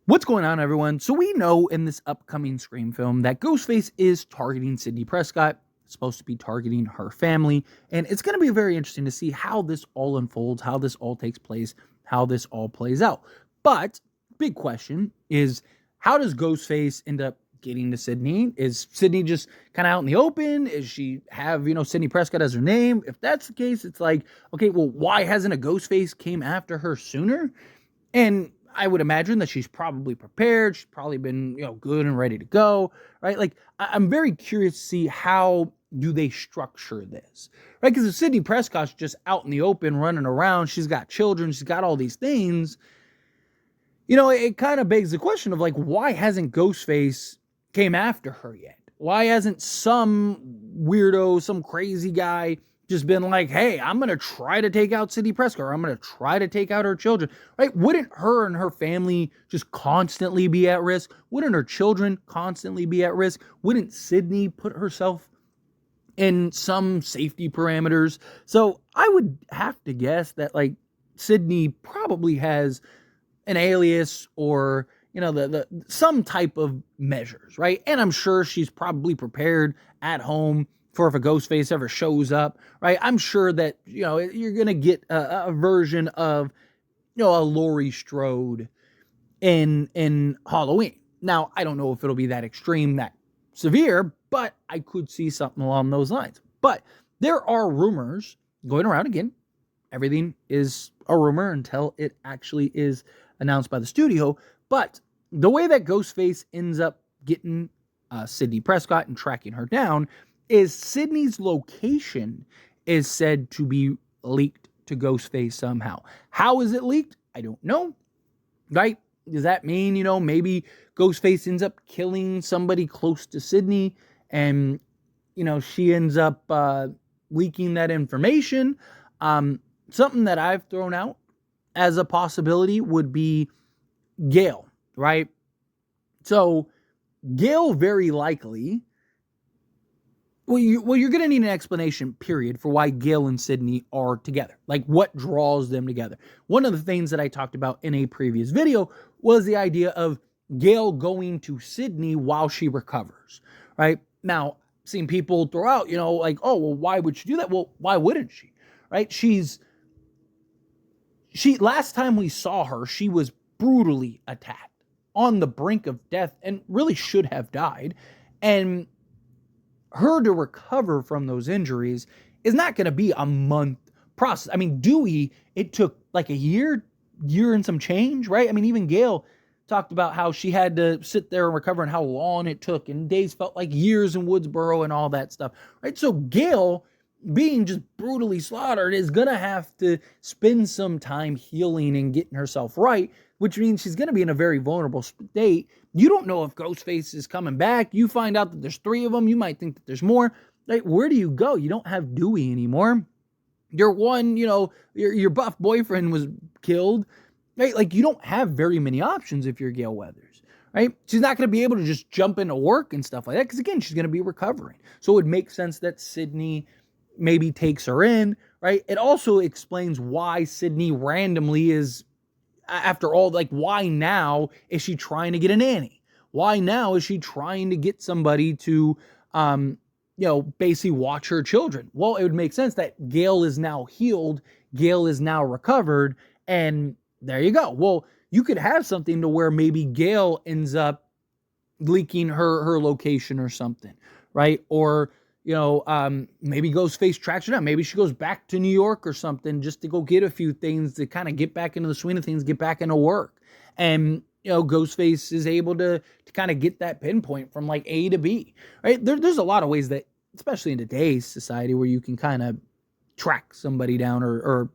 What's going on, everyone? So we know in this upcoming Scream film that Ghostface is targeting Sidney Prescott. It's supposed to be targeting her family. And it's going to be very interesting to see how this all unfolds, how this all takes place, how this all plays out. But big question is, how does Ghostface end up getting to Sidney? Is Sidney just kind of out in the open? Is she have, Sidney Prescott as her name? If that's the case, it's like, okay, well, why hasn't a Ghostface came after her sooner? And I would imagine that she's probably prepared. She's probably been, good and ready to go, right? Like, I'm very curious to see how do they structure this, right? Because if Sidney Prescott's just out in the open running around, she's got children, she's got all these things, it kind of begs the question of, like, why hasn't Ghostface came after her yet? Why hasn't some weirdo, some crazy guy just been like, hey, I'm going to try to take out Sidney Prescott, or I'm going to try to take out her children, right? Wouldn't her and her family just constantly be at risk? Wouldn't her children constantly be at risk? Wouldn't Sidney put herself in some safety parameters? So I would have to guess that, like, Sidney probably has an alias or, the some type of measures, right? And I'm sure she's probably prepared at home for if a Ghostface ever shows up, right? I'm sure that, you're going to get a version of, a Laurie Strode in Halloween. Now, I don't know if it'll be that extreme, that severe, but I could see something along those lines. But there are rumors going around again. Everything is a rumor until it actually is announced by the studio. But the way that Ghostface ends up getting Sidney Prescott and tracking her down is Sidney's location is said to be leaked to Ghostface somehow. How is it leaked? I don't know, right? Does that mean, maybe Ghostface ends up killing somebody close to Sidney and, she ends up leaking that information? Something that I've thrown out as a possibility would be Gail, right? So Gail very likely... Well, you're going to need an explanation, period, for why Gail and Sidney are together. Like, what draws them together? One of the things that I talked about in a previous video was the idea of Gail going to Sidney while she recovers, right? Now, seeing people throw out, like, oh, well, why would she do that? Well, why wouldn't she, right? Last time we saw her, she was brutally attacked, on the brink of death, and really should have died. And her to recover from those injuries is not going to be a month process. I mean, Dewey, it took like a year and some change, right? I mean, even Gail talked about how she had to sit there and recover and how long it took, and days felt like years in Woodsboro and all that stuff, right? So Gail, being just brutally slaughtered, is going to have to spend some time healing and getting herself right, which means she's going to be in a very vulnerable state. You don't know if Ghostface is coming back. You find out that there's 3 of them. You might think that there's more. Like, where do you go? You don't have Dewey anymore. Your one, your buff boyfriend was killed, right? Like, you don't have very many options if you're Gail Weathers, right? She's not going to be able to just jump into work and stuff like that because, again, she's going to be recovering. So it would make sense that Sidney maybe takes her in, right? It also explains why Sidney randomly is... After all, like, why now is she trying to get a nanny? Why now is she trying to get somebody to, basically watch her children? Well, it would make sense that Gail is now healed. Gail is now recovered. And there you go. Well, you could have something to where maybe Gail ends up leaking her location or something, right? Or, maybe Ghostface tracks her down. Maybe she goes back to New York or something just to go get a few things to kind of get back into the swing of things, get back into work. And, Ghostface is able to kind of get that pinpoint from like A to B, right? There's a lot of ways that, especially in today's society, where you can kind of track somebody down or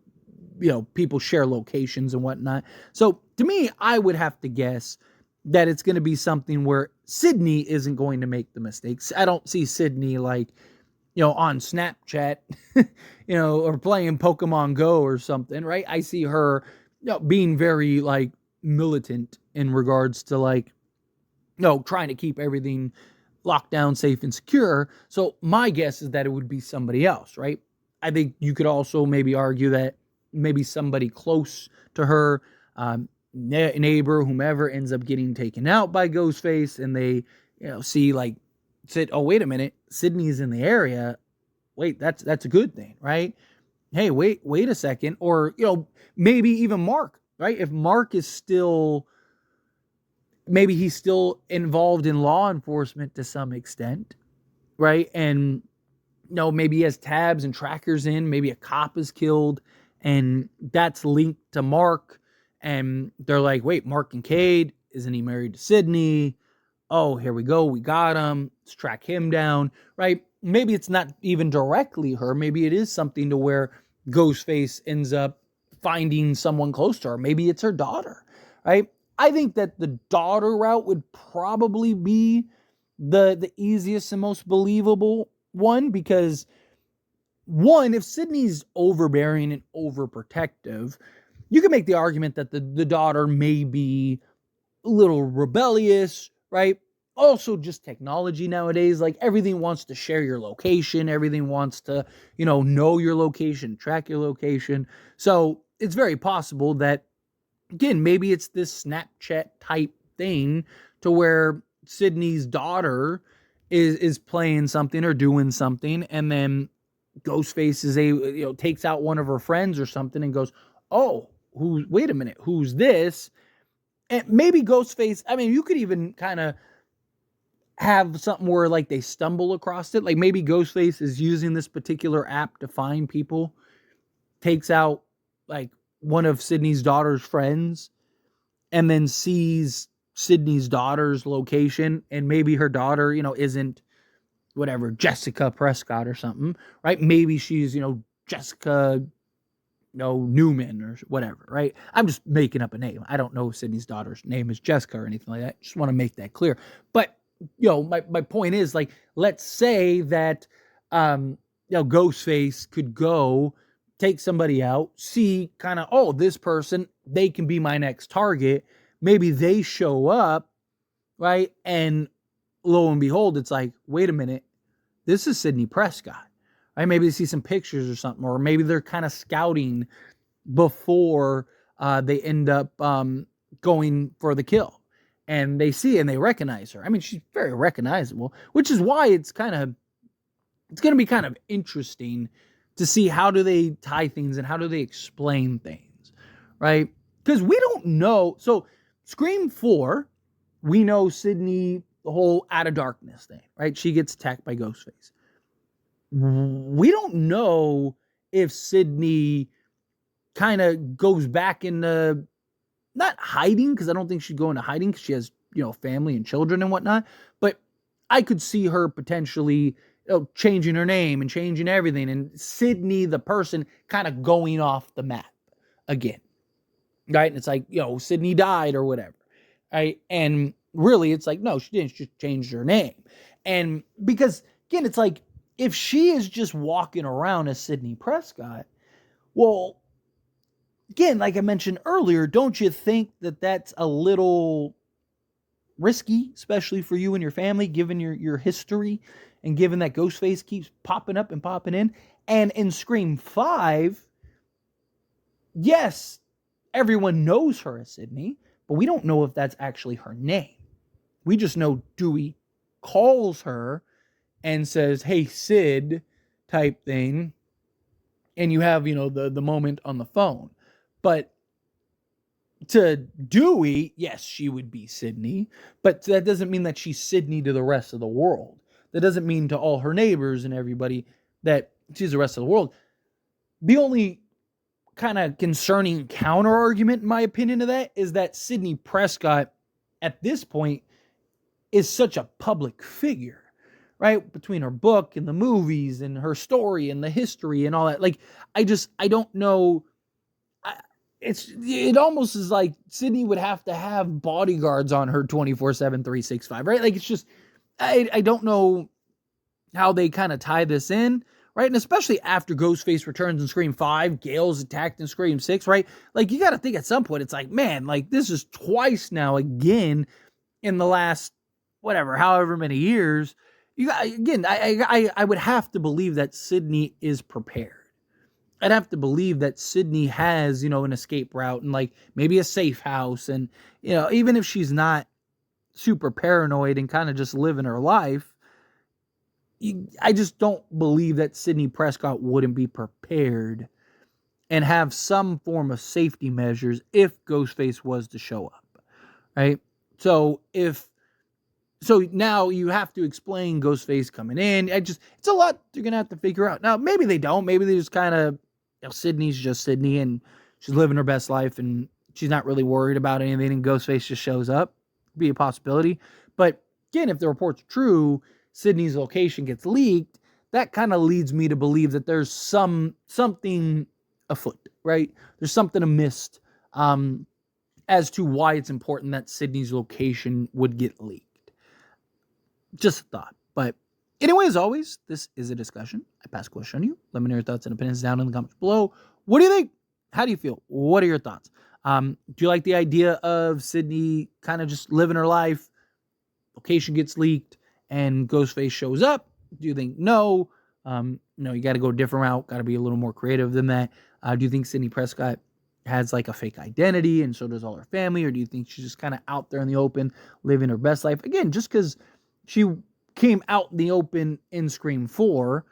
people share locations and whatnot. So to me, I would have to guess that it's going to be something where Sidney isn't going to make the mistakes. I don't see Sidney like, on Snapchat, or playing Pokemon Go or something, right? I see her, being very like militant in regards to like, trying to keep everything locked down, safe and secure. So my guess is that it would be somebody else, right? I think you could also maybe argue that maybe somebody close to her, neighbor, whomever, ends up getting taken out by Ghostface, and they, see like, said, oh, wait a minute, Sidney's in the area. Wait, that's a good thing, right? Hey, wait a second. Or, maybe even Mark, right? If Mark is still, maybe he's still involved in law enforcement to some extent, right? And, maybe he has tabs and trackers in, maybe a cop is killed, and that's linked to Mark. And they're like, wait, Mark Kincaid, isn't he married to Sidney? Oh, here we go. We got him. Let's track him down, right? Maybe it's not even directly her. Maybe it is something to where Ghostface ends up finding someone close to her. Maybe it's her daughter, right? I think that the daughter route would probably be the easiest and most believable one, because one, if Sidney's overbearing and overprotective, you can make the argument that the daughter may be a little rebellious, right? Also, just technology nowadays, like everything wants to share your location, everything wants to, know your location, track your location. So it's very possible that, again, maybe it's this Snapchat type thing to where Sidney's daughter is playing something or doing something, and then Ghostface is takes out one of her friends or something and goes, oh, wait a minute, who's this? And maybe Ghostface, I mean, you could even kind of have something where like they stumble across it. Like maybe Ghostface is using this particular app to find people, takes out like one of Sidney's daughter's friends, and then sees Sidney's daughter's location, and maybe her daughter, isn't whatever, Jessica Prescott or something, right? Maybe she's, Jessica, Newman or whatever, right? I'm just making up a name. I don't know if Sidney's daughter's name is Jessica or anything like that. Just want to make that clear. But, my point is, like, let's say that, Ghostface could go take somebody out, see kind of, oh, this person, they can be my next target. Maybe they show up, right? And lo and behold, it's like, wait a minute, this is Sidney Prescott, right? Maybe they see some pictures or something, or maybe they're kind of scouting before they end up going for the kill, and they see and they recognize her. I mean, she's very recognizable, which is why it's going to be kind of interesting to see how do they tie things and how do they explain things, right? Because we don't know. So Scream 4, we know Sidney, the whole Out of Darkness thing, right? She gets attacked by Ghostface. We don't know if Sidney kind of goes back into, not hiding, because I don't think she'd go into hiding because she has, family and children and whatnot. But I could see her potentially changing her name and changing everything, and Sidney, the person, kind of going off the map again, right? And it's like, Sidney died or whatever, right? And really, it's like, no, she didn't, just change her name. And because, again, it's like, if she is just walking around as Sidney Prescott, well, again, like I mentioned earlier, don't you think that that's a little risky, especially for you and your family, given your history, and given that Ghostface keeps popping up and popping in? And in Scream 5, yes, everyone knows her as Sidney, but we don't know if that's actually her name. We just know Dewey calls her and says, hey, Sid, type thing. And you have, the moment on the phone. But to Dewey, yes, she would be Sidney. But that doesn't mean that she's Sidney to the rest of the world. That doesn't mean to all her neighbors and everybody that she's the rest of the world. The only kind of concerning counter argument, in my opinion, to that is that Sidney Prescott, at this point, is such a public figure, right? Between her book and the movies and her story and the history and all that. Like, I don't know. It almost is like Sidney would have to have bodyguards on her 24/7, 365, right? Like, it's just, I don't know how they kind of tie this in, right? And especially after Ghostface returns in Scream 5, Gale's attacked in Scream 6, right? Like, you got to think at some point, it's like, man, like, this is twice now again in the last, whatever, however many years. I would have to believe that Sidney is prepared. I'd have to believe that Sidney has, an escape route and like maybe a safe house. And, even if she's not super paranoid and kind of just living her life, I just don't believe that Sidney Prescott wouldn't be prepared and have some form of safety measures if Ghostface was to show up, right? So now you have to explain Ghostface coming in. It's a lot you're going to have to figure out. Now, maybe they don't. Maybe they just kind of, Sydney's just Sidney and she's living her best life and she's not really worried about anything and Ghostface just shows up. Be a possibility. But again, if the report's true, Sidney's location gets leaked, that kind of leads me to believe that there's something afoot, right? There's something amiss as to why it's important that Sidney's location would get leaked. Just a thought. But anyway, as always, this is a discussion. I pass the question on you. Let me know your thoughts and opinions down in the comments below. What do you think? How do you feel? What are your thoughts? Do you like the idea of Sidney kind of just living her life? Location gets leaked and Ghostface shows up. Do you think no? No, you got to go a different route. Got to be a little more creative than that. Do you think Sidney Prescott has like a fake identity and so does all her family? Or do you think she's just kind of out there in the open, living her best life? Again, just because she came out in the open in Scream 4,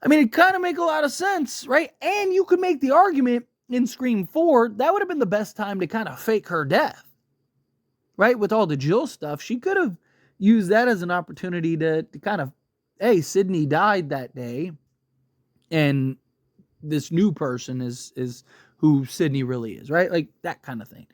I mean, it kind of make a lot of sense, right? And you could make the argument in Scream 4, that would have been the best time to kind of fake her death, right? With all the Jill stuff, she could have used that as an opportunity to kind of, hey, Sidney died that day, and this new person is who Sidney really is, right? Like that kind of thing.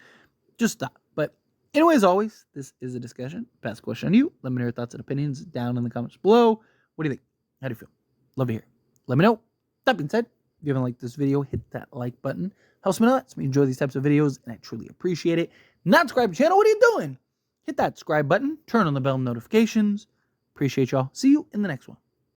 Just stop. But anyway, as always, this is a discussion. Pass the question on you. Let me know your thoughts and opinions down in the comments below. What do you think? How do you feel? Love to hear. Let me know. That being said, if you haven't liked this video, hit that like button. Helps me a lot. Lets me enjoy these types of videos, and I truly appreciate it. Not subscribe to the channel. What are you doing? Hit that subscribe button. Turn on the bell notifications. Appreciate y'all. See you in the next one.